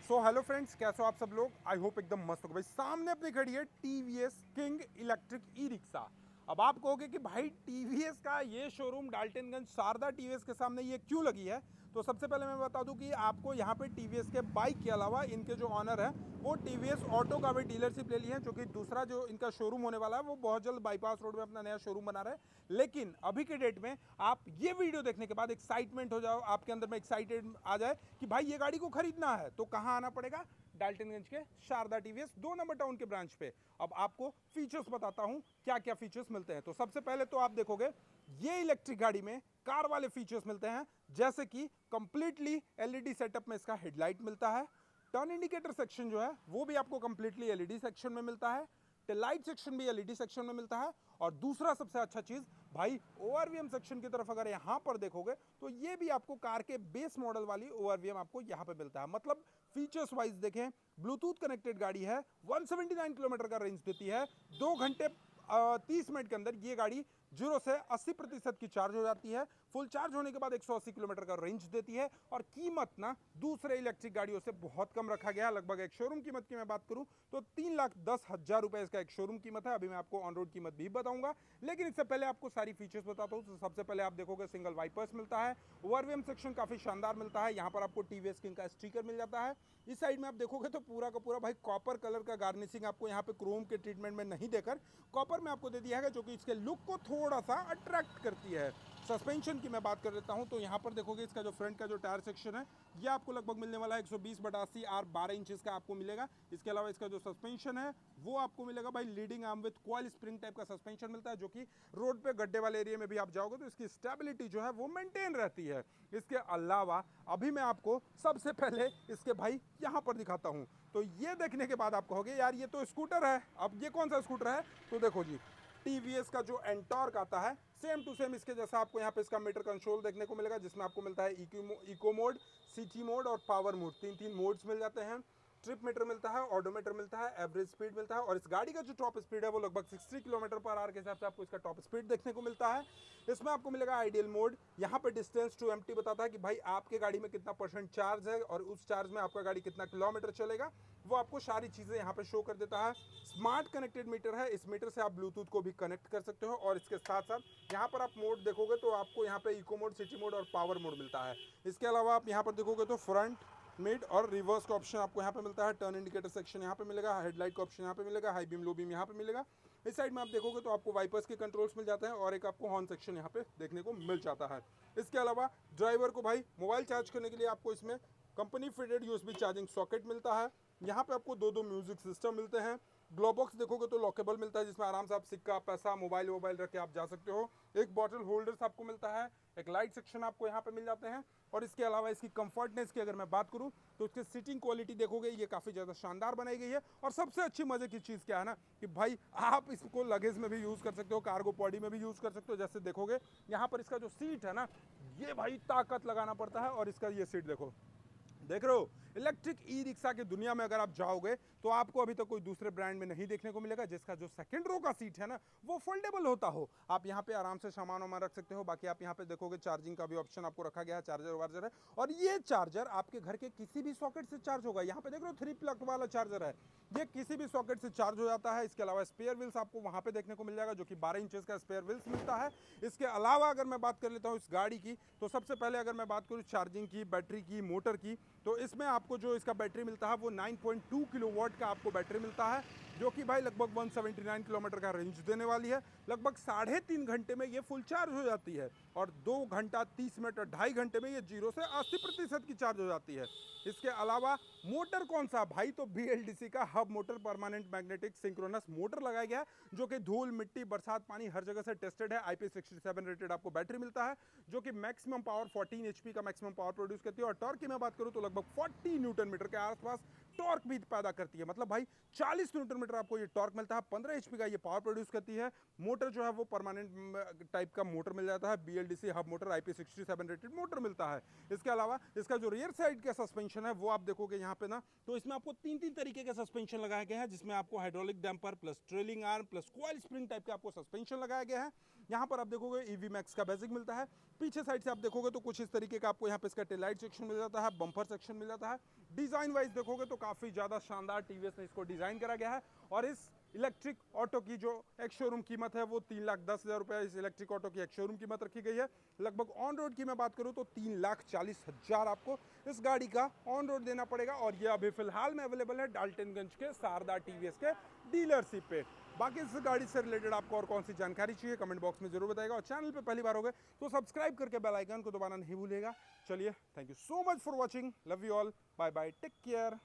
So hello friends, कैसे हो आप सब लोग। आई होप एकदम मस्त हो भाई। सामने अपनी खड़ी है TVS king electric e rickshaw. अब आप कहोगे कि भाई टीवीएस का ये शोरूम डाल्टनगंज शारदा टीवीएस के सामने ये क्यों लगी है। तो सबसे पहले मैं बता दूं कि आपको यहाँ पे टीवीएस के बाइक के अलावा इनके जो ऑनर है वो टीवीएस ऑटो का भी डीलरशिप ले ली है, जो कि दूसरा जो इनका शोरूम होने वाला है वो बहुत जल्द बाईपास रोड में अपना नया शोरूम बना रहे हैं। लेकिन अभी के डेट में आप ये वीडियो देखने के बाद एक्साइटमेंट हो जाओ, आपके अंदर में एक्साइटेड आ जाए कि भाई ये गाड़ी को खरीदना है, तो कहाँ आना पड़ेगा? डाल्टनगंज के शारदा टीवीएस 2 नंबर टाउन के ब्रांच पे। अब आपको फीचर्स बताता हूं क्या क्या फीचर्स मिलते हैं। तो सबसे पहले तो आप देखोगे ये इलेक्ट्रिक गाड़ी में कार वाले फीचर्स मिलते हैं, जैसे कि कंप्लीटली एलईडी सेटअप में इसका हेडलाइट मिलता है। टर्न इंडिकेटर सेक्शन जो है वो भी आपको कंप्लीटली एलईडी सेक्शन में मिलता है। लाइट सेक्शन भी एलईडी सेक्शन में मिलता है। और दूसरा सबसे अच्छा चीज भाई, ओआरवीएम सेक्शन की तरफ अगर यहां पर देखोगे तो ये भी आपको कार के बेस मॉडल वाली ओआरवीएम आपको यहां पे मिलता है। मतलब फीचर्स वाइज देखें, ब्लूटूथ कनेक्टेड गाड़ी है, 179 किलोमीटर का रेंज देती है। 2 घंटे 30 मिनट के अंदर ये गाड़ी 0 से 80% की चार्ज हो जाती है। फुल चार्ज होने के बाद 180 किलोमीटर का रेंज देती है। और कीमत ना दूसरे इलेक्ट्रिक गाड़ियों से बहुत कम रखा गया है। लगभग एक शोरूम कीमत की मैं बात करूं तो 3,10,000 रुपए इसका एक शोरूम कीमत है। अभी मैं आपको ऑन रोड कीमत भी बताऊंगा, लेकिन इससे पहले आपको सारी फीचर्स बताता हूं। तो सबसे पहले आप देखोगे सिंगल वाइपर्स मिलता है, ओआरवीएम सेक्शन काफी शानदार मिलता है। यहां पर आपको टीवीएस किंग का स्टिकर मिल जाता है। इस साइड में आप देखोगे तो पूरा का पूरा भाई कॉपर कलर का गार्निशिंग आपको यहाँ पे क्रोम के ट्रीटमेंट में नहीं देकर कॉपर में आपको दे दिया है, जो कि इसके लुक को थोड़ा सा अट्रैक्ट करती है। सस्पेंशन की मैं बात कर लेता हूं तो यहाँ पर देखोगे इसका जो फ्रंट का जो टायर सेक्शन है ये आपको लगभग मिलने वाला है 120/80 आर 12 इंचेस का आपको मिलेगा। इसके अलावा इसका जो सस्पेंशन है वो आपको मिलेगा भाई leading arm with coil spring type का सस्पेंशन मिलता है, जो कि रोड पे गड्ढे वाले एरिया में भी आप जाओगे तो इसकी स्टेबिलिटी जो है वो मेंटेन रहती है। इसके अलावा अभी मैं आपको सबसे पहले इसके भाई यहाँ पर दिखाता हूँ। तो ये देखने के बाद आप कहोगे यार ये तो स्कूटर है। अब ये कौन सा स्कूटर है? तो देखो जी, टीवीएस का जो एंटॉर्क आता है सेम टू सेम इसके जैसा आपको यहाँ पे इसका मीटर कंट्रोल देखने को मिलेगा, जिसमें आपको मिलता है इको मोड, सिटी मोड और पावर मोड। तीन मोड्स मिल जाते हैं। ट्रिप मीटर मिलता है, ऑडोमीटर मिलता है, एवरेज स्पीड मिलता है। और इस गाड़ी का जो टॉप स्पीड है वो लगभग 60 किलोमीटर पर आवर के हिसाब से आपको इसका टॉप स्पीड देखने को मिलता है। इसमें आपको मिलेगा आइडियल मोड। यहाँ पे डिस्टेंस टू एम्प्टी बताता है कि भाई आपके गाड़ी में कितना % चार्ज है और उस चार्ज में आपका गाड़ी कितना किलोमीटर चलेगा, वो आपको सारी चीज़ें यहाँ पे शो कर देता है। स्मार्ट कनेक्टेड मीटर है, इस मीटर से आप ब्लूटूथ को भी कनेक्ट कर सकते हो। और इसके साथ साथ यहाँ पर आप मोड देखोगे तो आपको यहाँ पे इको मोड, सिटी मोड और पावर मोड मिलता है। इसके अलावा आप यहाँ पर देखोगे तो फ्रंट, मिड और रिवर्स का ऑप्शन आपको यहाँ पे मिलता है। टर्न इंडिकेटर सेक्शन यहाँ पे मिलेगा, हेडलाइट का ऑप्शन यहाँ पे मिलेगा, हाई बीम लो बीम यहाँ पे मिलेगा। इस साइड में आप देखोगे तो आपको वाइपर्स के कंट्रोल्स मिल जाते हैं और एक आपको हॉर्न सेक्शन यहाँ पे देखने को मिल जाता है। इसके अलावा ड्राइवर को भाई मोबाइल चार्ज करने के लिए आपको इसमें company fitted USB charging socket मिलता है। यहाँ पे आपको दो म्यूजिक सिस्टम मिलते हैं। ग्लो बॉक्स देखोगे तो लॉकेबल मिलता है, जिसमें आराम से आप सिक्का, पैसा, मोबाइल रख के आप जा सकते हो। एक बॉटल होल्डर्स आपको मिलता है, एक लाइट सेक्शन आपको यहाँ पे मिल जाते हैं। और इसके अलावा इसकी कंफर्टनेस की अगर मैं बात करूँ तो इसकी सीटिंग क्वालिटी देखोगे ये काफ़ी ज़्यादा शानदार बनाई गई है। और सबसे अच्छी मज़े की चीज़ क्या है ना कि भाई आप इसको लगेज में भी यूज़ कर सकते हो, कार्गो बॉडी में भी यूज़ कर सकते हो। जैसे देखोगे यहाँ पर इसका जो सीट है ना, ये भाई ताकत लगाना पड़ता है। और इसका ये सीट देखो, देख रहे हो, इलेक्ट्रिक ई रिक्शा की दुनिया में अगर आप जाओगे तो आपको अभी तक कोई दूसरे ब्रांड में नहीं देखने को मिलेगा जिसका जो सेकंड रो का सीट है ना वो फोल्डेबल होता हो। आप यहाँ पे आराम से सामान वामान रख सकते हो। बाकी आप यहाँ पे देखोगे चार्जिंग का भी ऑप्शन आपको रखा गया है, चार्जर वार्जर है। और ये चार्जर आपके घर के किसी भी सॉकेट से चार्ज होगा। यहाँ पे देख रहे हो 3 प्लग वाला चार्जर है, ये किसी भी सॉकेट से चार्ज हो जाता है। इसके अलावा स्पेयर व्हील्स आपको वहाँ पे देखने को मिल जाएगा, जो कि 12 इंचेस का स्पेयर व्हील्स मिलता है। इसके अलावा अगर मैं बात कर लेता हूँ इस गाड़ी की, तो सबसे पहले अगर मैं बात करूँ चार्जिंग की, बैटरी की, मोटर की, तो इसमें आपको जो इसका बैटरी मिलता है वो 9.2 किलोवाट का आपको बैटरी मिलता है, जो कि भाई लगभग 179 किलोमीटर का रेंज देने वाली है। लगभग 3.5 घंटे में ये फुल चार्ज हो जाती है। और 2 घंटा 30 मिनट और 2.5 घंटे में ये 0 से 80% की चार्ज हो जाती है। इसके अलावा मोटर कौन सा भाई, तो BLDC का hub motor, permanent magnetic synchronous motor लगाया गया है, जो कि धूल, मिट्टी, बरसात, पानी हर जगह से टेस्टेड है। IP67 रेटेड आपको बैटरी मिलता है, जो कि मैक्सिमम पावर 14 HP का मैक्सिमम पावर प्रोड्यूस करती है। और टॉर्क की मैं बात करूं तो लगभग 40 न्यूटन मीटर के आसपास टॉर्क भी पैदा करती है। मतलब भाई 40 न्यूटन मीटर आपको ये टॉर्क मिलता है। 15 HP का ये पावर प्रोड्यूस करती है। मोटर जो है वो परमानेंट टाइप का मोटर मिल जाता है, BLDC hub motor, IP67 rated motor मिलता है। इसके अलावा इसका जो रियर साइड का सस्पेंशन है वो आप देखोगे यहाँ पे ना, तो इसमें आपको 3 तरीके के सस्पेंशन लगाए गए हैं, जिसमें आपको hydraulic damper plus trailing arm plus coil spring type का आपको सस्पेंशन लगाया गया है। यहाँ पर आप देखोगे EV मैक्स का बेसिक मिलता है। पीछे साइड से आप देखोगे तो कुछ इस तरीके का आपको यहाँ पे इसका टेल लाइट सेक्शन मिल जाता है, बम्पर सेक्शन मिल जाता है। डिज़ाइन वाइज देखोगे तो काफ़ी ज़्यादा शानदार टीवीएस ने इसको डिज़ाइन करा गया है। और इस इलेक्ट्रिक ऑटो की जो एक शोरूम कीमत है वो 3,10,000 रुपये इस इलेक्ट्रिक ऑटो की एक शोरूम कीमत रखी गई है। लगभग ऑन रोड की मैं बात करूं तो 3,40,000 आपको इस गाड़ी का ऑन रोड देना पड़ेगा। और ये अभी फिलहाल में अवेलेबल है डाल्टनगंज के शारदा टीवीएस के डीलरशिप पे। बाकी इस गाड़ी से रिलेटेड आपको और कौन सी जानकारी चाहिए कमेंट बॉक्स में जरूर बताएगा। और चैनल पे पहली बार हो गए तो सब्सक्राइब करके बेल आइकन को दबाना नहीं भूलिएगा। चलिए, thank you so much for watching, love you all, bye bye, take care.